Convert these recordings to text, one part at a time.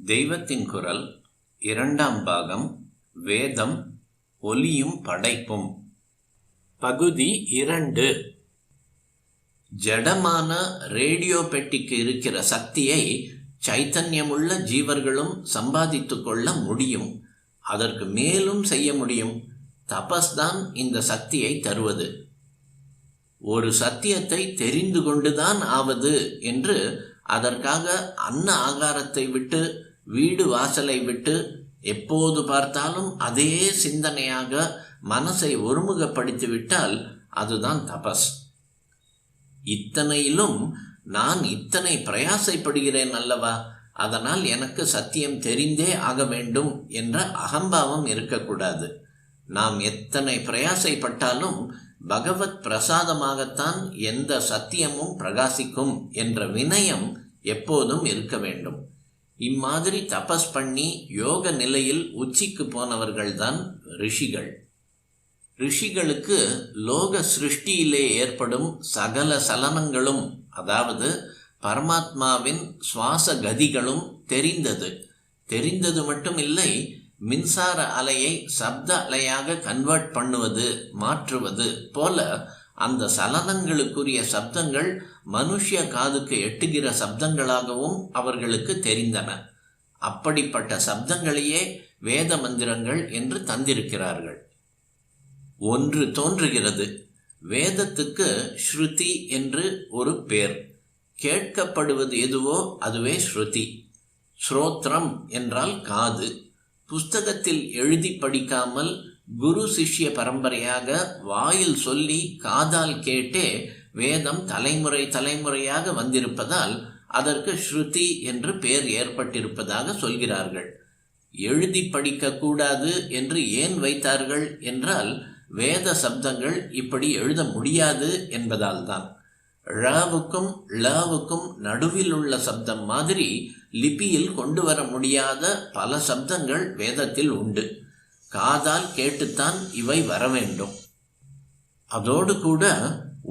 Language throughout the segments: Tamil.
தெய்வத்தின் குரல் இரண்டாம் பாகம் வேதம் ஒலியும் படைப்பும் பகுதி 2. ஜடமான ரேடியோ பெட்டிக்கு இருக்கிற சக்தியை சைத்தன்யமுள்ள ஜீவர்களும் சம்பாதித்து கொள்ள முடியும். அதற்கு மேலும் செய்ய முடியும். தபஸ்தான் இந்த சக்தியை தருவது. ஒரு சத்தியத்தை தெரிந்து கொண்டுதான் ஆவது என்று அதற்காக அன்ன ஆகாரத்தை விட்டு வீடு வாசலை விட்டு எப்போது பார்த்தாலும் அதே சிந்தனையாக மனசை ஒருமுகப்படுத்தி விட்டால் அதுதான் தபஸ். இத்தனையிலும் நான் இத்தனை பிரயாசைப்படுகிறேன் அல்லவா, அதனால் எனக்கு சத்தியம் தெரிந்தே ஆக வேண்டும் என்ற அகம்பாவம் இருக்கக்கூடாது. நாம் எத்தனை பிரயாசைப்பட்டாலும் பகவத் பிரசாதமாகத்தான் எந்த சத்தியமும் பிரகாசிக்கும் என்ற வினயம் எப்போதும் இருக்க வேண்டும். இம்மாதிரி தபஸ் பண்ணி யோக நிலையில் உச்சிக்கு போனவர்கள்தான் ரிஷிகள். ரிஷிகளுக்கு லோக சிருஷ்டியிலே ஏற்படும் சகல சலனங்களும், அதாவது பரமாத்மாவின் சுவாச கதிகளும் தெரிந்தது மட்டும் இல்லை, மின்சார அலையை சப்த அலையாக கன்வெர்ட் பண்ணுவது, மாற்றுவது போல அந்த சலனங்களுக்குரிய சப்தங்கள் மனுஷ்ய காதுக்கு எட்டுகிற சப்தங்களாகவும் அவர்களுக்கு தெரிந்தன. அப்படிப்பட்ட சப்தங்களையே வேத மந்திரங்கள் என்று தந்திருக்கிறார்கள். ஒன்று தோன்றுகிறது, வேதத்துக்கு ஸ்ருதி என்று ஒரு பேர். கேட்கப்படுவது எதுவோ அதுவே ஸ்ருதி. ஸ்ரோத்ரம் என்றால் காது. புஸ்தகத்தில் எழுதி படிக்காமல் குரு சிஷ்ய பரம்பரையாக வாயில் சொல்லி காதால் கேட்டே வேதம் தலைமுறையாக வந்திருப்பதால் அதற்கு ஸ்ருதி என்று பெயர் ஏற்பட்டிருப்பதாக சொல்கிறார்கள். எழுதி படிக்க கூடாது என்று ஏன் வைத்தார்கள் என்றால் வேத சப்தங்கள் இப்படி எழுத முடியாது என்பதால் தான். ழவுக்கும் ளவுக்கும் நடுவில் உள்ள சப்தம் மாதிரி லிபியில் கொண்டு வர முடியாத பல சப்தங்கள் வேதத்தில் உண்டு. காதால் கேட்டுத்தான் இவை வர வேண்டும். அதோடு கூட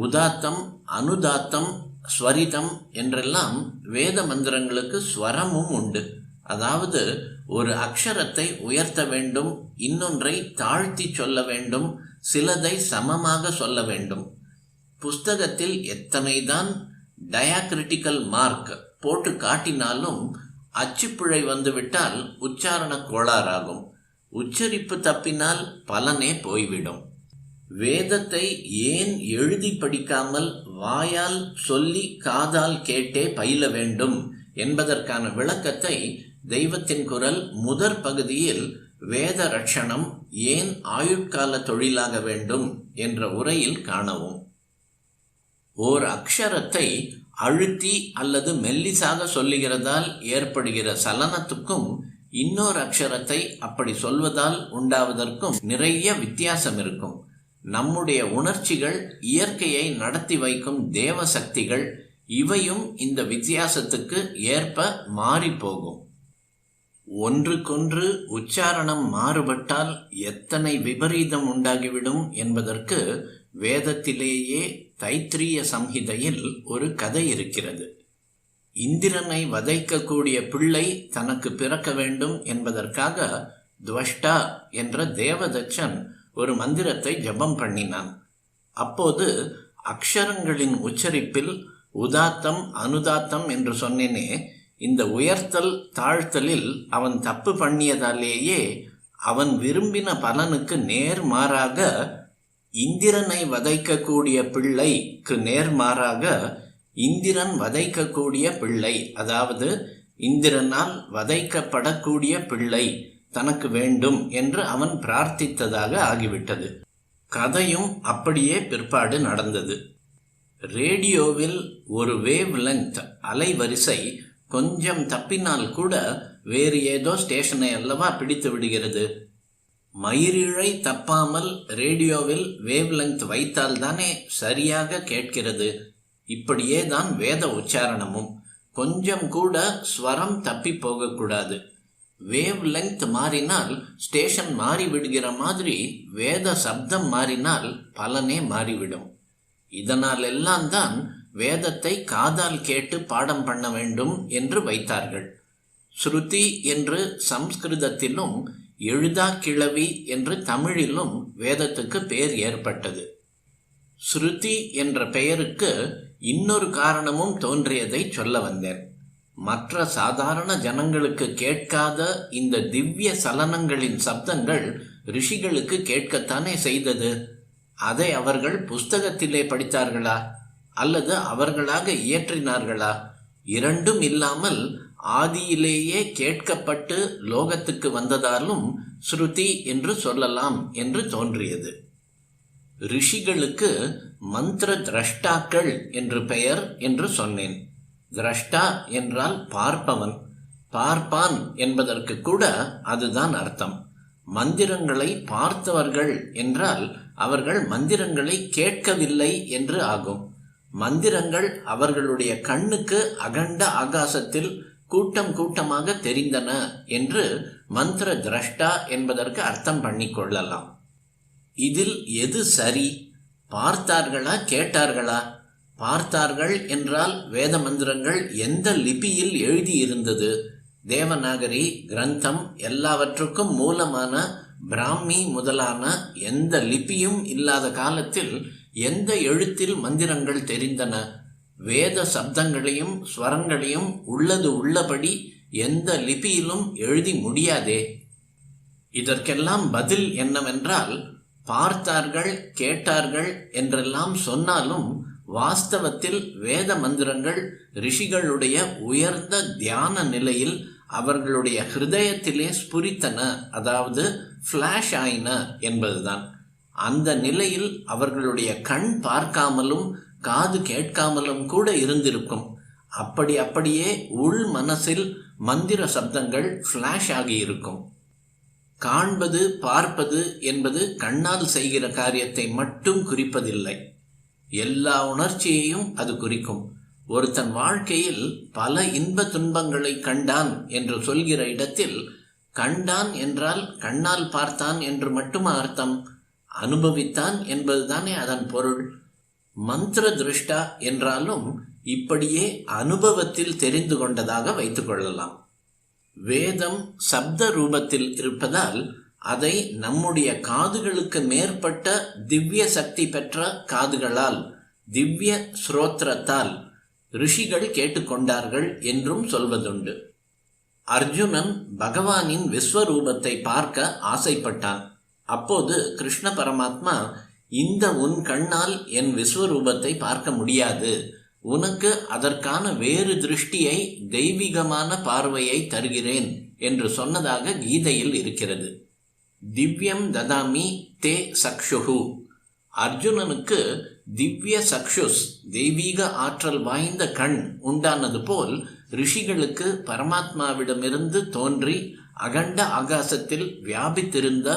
உதாத்தம், அனுதாத்தம், ஸ்வரிதம் என்றெல்லாம் வேத மந்திரங்களுக்கு ஸ்வரமும் உண்டு. அதாவது ஒரு அக்ஷரத்தை உயர்த்த வேண்டும், இன்னொன்றை தாழ்த்தி சொல்ல வேண்டும், சிலதை சமமாக சொல்ல வேண்டும். புஸ்தகத்தில் எத்தனைதான் டயாகிரிட்டிக்கல் மார்க் போட்டு காட்டினாலும் அச்சுப்பிழை வந்துவிட்டால் உச்சாரண கோளாறாகும். உச்சரிப்பு தப்பினால் பலனே போய்விடும். வேதத்தை ஏன் எழுதி படிக்காமல் வாயால் சொல்லி காதால் கேட்டே பயில வேண்டும் என்பதற்கான விளக்கத்தை தெய்வத்தின் குரல் முதற் பகுதியில் வேத ரட்சணம் ஏன் ஆயுட்கால தொழிலாக வேண்டும் என்ற உரையில் காணவும். ஓர் அக்ஷரத்தை அழுத்தி அல்லது மெல்லிசாக சொல்லுகிறதால் ஏற்படுகிற சலனத்துக்கும் இன்னொரு அக்ஷரத்தை அப்படி சொல்வதால் உண்டாவதற்கும் நிறைய வித்தியாசம் இருக்கும். நம்முடைய உணர்ச்சிகள், இயற்கையை நடத்தி வைக்கும் தேவ சக்திகள், இவையும் இந்த வித்தியாசத்துக்கு ஏற்ப மாறி போகும். ஒன்றுக்கொன்று உச்சாரணம் மாறுபட்டால் எத்தனை விபரீதம் உண்டாகிவிடும் என்பதற்கு வேதத்திலேயே தைத்திரிய சம்ஹிதையில் ஒரு கதை இருக்கிறது. இந்திரனை வதைக்கக்கூடிய பிள்ளை தனக்கு பிறக்க வேண்டும் என்பதற்காக துவஷ்டா என்ற தேவதச்சன் ஒரு மந்திரத்தை ஜபம் பண்ணினான். அப்போது அக்ஷரங்களின் உச்சரிப்பில் உதாத்தம், அனுதாத்தம் என்று சொன்னேனே, இந்த உயர்த்தல் தாழ்த்தலில் அவன் தப்பு பண்ணியதாலேயே அவன் விரும்பின பலனுக்கு நேர்மாறாக இந்திரனை வதைக்கக்கூடிய பிள்ளைக்கு நேர்மாறாக இந்திரன் வதைக்கக்கூடிய பிள்ளை, அதாவது இந்திரனால் வதைக்கப்படக்கூடிய பிள்ளை தனக்கு வேண்டும் என்று அவன் பிரார்த்தித்ததாக ஆகிவிட்டது. கதையும் அப்படியே பிற்பாடு நடந்தது. ரேடியோவில் ஒரு வேவ் லெங்த் அலைவரிசை கொஞ்சம் தப்பினால் கூட வேறு ஏதோ ஸ்டேஷனை அல்லவா பிடித்து விடுகிறது. மயிரிழை தப்பாமல் ரேடியோவில் வேவ் லெங்த் வைத்தால்தானே சரியாக கேட்கிறது. இப்படியே தான் வேத உச்சாரணமும். கொஞ்சம் கூட ஸ்வரம் தப்பி போகக்கூடாது. வேவ் லெங்த் மாறினால் ஸ்டேஷன் மாறிவிடுகிற மாதிரி வேத சப்தம் மாறினால் பலனே மாறிவிடும். இதனால் எல்லாம் தான் வேதத்தை காதால் கேட்டு பாடம் பண்ண வேண்டும் என்று வைத்தார்கள். ஸ்ருதி என்று சம்ஸ்கிருதத்திலும் எழுதா கிழவி என்று தமிழிலும் வேதத்துக்கு பெயர் ஏற்பட்டது. ஸ்ருதி என்ற பெயருக்கு இன்னொரு காரணமும் தோன்றியதை சொல்ல வந்தேன். மற்ற சாதாரண ஜனங்களுக்கு கேட்காத இந்த திவ்ய சலனங்களின் சப்தங்கள் ரிஷிகளுக்கு கேட்கத்தானே செய்தது. அதை அவர்கள் புஸ்தகத்திலே படித்தார்களா அல்லது அவர்களாக இயற்றினார்களா? இரண்டும் இல்லாமல் ஆதியிலேயே கேட்கப்பட்டு லோகத்துக்கு வந்ததாலும் ஸ்ருதி என்று சொல்லலாம் என்று தோன்றியது. ரிஷிகளுக்கு மந்திர திரஷ்டாக்கள் என்று பெயர் என்று சொன்னேன். திரஷ்டா என்றால் பார்ப்பவன், பார்ப்பான் என்பதற்கு கூட அதுதான் அர்த்தம். மந்திரங்களை பார்த்தவர்கள் என்றால் அவர்கள் மந்திரங்களை கேட்கவில்லை என்று ஆகும். மந்திரங்கள் அவர்களுடைய கண்ணுக்கு அகண்ட ஆகாசத்தில் கூட்டம் கூட்டமாக தெரிந்தன என்று மந்திர திரஷ்டா என்பதற்கு அர்த்தம் பண்ணிக்கொள்ளலாம். இதில் எது சரி? பார்த்தார்களா கேட்டார்களா? பார்த்தார்கள் என்றால் வேத மந்திரங்கள் எந்த லிபியில் எழுதியிருந்தது? தேவநாகரி கிரந்தம் எல்லாவற்றுக்கும் மூலமான பிராமி முதலான எந்த லிபியும் இல்லாத காலத்தில் எந்த எழுத்தில் மந்திரங்கள் தெரிந்தன? வேத சப்தங்களையும் ஸ்வரங்களையும் உள்ளது உள்ளபடி எந்த லிபியிலும் எழுதி முடியாதே. இதற்கெல்லாம் பதில் என்னவென்றால், பார்த்தார்கள் கேட்டார்கள் என்றெல்லாம் சொன்னாலும் வாஸ்தவத்தில் வேத மந்திரங்கள் ரிஷிகளுடைய உயர்ந்த தியான நிலையில் அவர்களுடைய ஹிருதயத்திலே ஸ்புரித்தன, அதாவது ஃபிளாஷ் ஆயின என்பதுதான். அந்த நிலையில் அவர்களுடைய கண் பார்க்காமலும் காது கேட்காமலும் கூட இருந்திருக்கும். அப்படியே உள் மனசில் மந்திர சப்தங்கள் ஃபிளாஷ் ஆகியிருக்கும். காண்பது பார்ப்பது என்பது கண்ணால் செய்கிற காரியத்தை மட்டும் குறிப்பதில்லை, எல்லா உணர்ச்சியையும் அது குறிக்கும். ஒருத்தன் வாழ்க்கையில் பல இன்ப துன்பங்களை கண்டான் என்று சொல்கிற இடத்தில் கண்டான் என்றால் கண்ணால் பார்த்தான் என்று மட்டுமா அர்த்தம்? அனுபவித்தான் என்பதுதானே அதன் பொருள். மந்திர திருஷ்டா என்றாலும் இப்படியே அனுபவத்தில் தெரிந்து கொண்டதாக வைத்துக் கொள்ளலாம். வேதம் சப்த ரூபத்தில் இருப்பதால் அதை நம்முடைய காதுகளுக்கு மேற்பட்ட திவ்ய சக்தி பெற்ற காதுகளால், திவ்ய ஸ்ரோத்திரத்தால் ரிஷிகள் கேட்டுக்கொண்டார்கள் என்றும் சொல்வதுண்டு. அர்ஜுனன் பகவானின் விஸ்வரூபத்தை பார்க்க ஆசைப்பட்டான். அப்போது கிருஷ்ண பரமாத்மா, இந்த உன் கண்ணால் என் விஸ்வரூபத்தை பார்க்க முடியாது, உனக்கு அதற்கான வேறு திருஷ்டியை, தெய்வீகமான பார்வையை தருகிறேன் என்று சொன்னதாக கீதையில் இருக்கிறது. திவ்யம் ததாமி தே சக்ஷுஹு. அர்ஜுனனுக்கு திவ்ய சக்ஷுஸ், தெய்வீக ஆற்றல் வாய்ந்த கண் உண்டானது போல் ரிஷிகளுக்கு பரமாத்மாவிடமிருந்து தோன்றி அகண்ட ஆகாசத்தில் வியாபித்திருந்த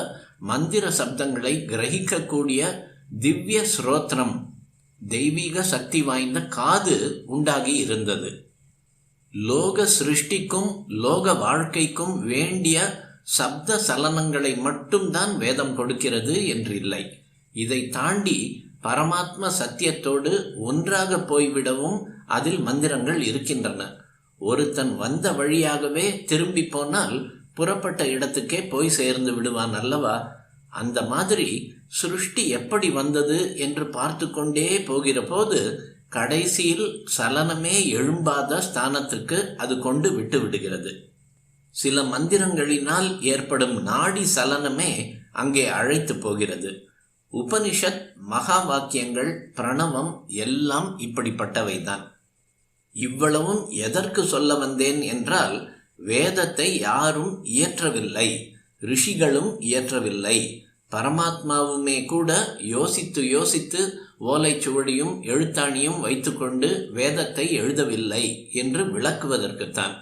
மந்திர சப்தங்களை கிரகிக்கக்கூடிய திவ்ய ஸ்ரோத்ரம், தெய்வீக சக்தி வாய்ந்த காது உண்டாகி இருந்தது. லோக சிருஷ்டிக்கும் லோக வாழ்க்கைக்கும் வேண்டிய சப்த சலனங்களை மட்டும்தான் வேதம் கொடுக்கிறது என்று இல்லை. இதை தாண்டி பரமாத்ம சத்தியத்தோடு ஒன்றாக போய்விடவும் அதில் மந்திரங்கள் இருக்கின்றன. ஒருத்தன் வந்த வழியாகவே திரும்பி போனால் புறப்பட்ட இடத்துக்கே போய் சேர்ந்து விடுவான் அல்லவா? அந்த மாதிரி சிருஷ்டி எப்படி வந்தது என்று பார்த்து கொண்டே போகிற போது கடைசியில் சலனமே எழும்பாத ஸ்தானத்திற்கு அது கொண்டு விட்டு விடுகிறது. சில மந்திரங்களினால் ஏற்படும் நாடி சலனமே அங்கே அழைத்து போகிறது. உபனிஷத், மகா வாக்கியங்கள், பிரணவம் எல்லாம் இப்படிப்பட்டவைதான். இவ்வளவும் எதற்கு சொல்ல வந்தேன் என்றால், வேதத்தை யாரும் இயற்றவில்லை, ரிஷிகளும் இயற்றவில்லை. பரமாத்மாவுமே கூட யோசித்து யோசித்து ஓலைச்சுவடியும் எழுத்தாணியும் வைத்துக்கொண்டு வேதத்தை எழுதவில்லை என்று விளக்குவதற்குத்தான்.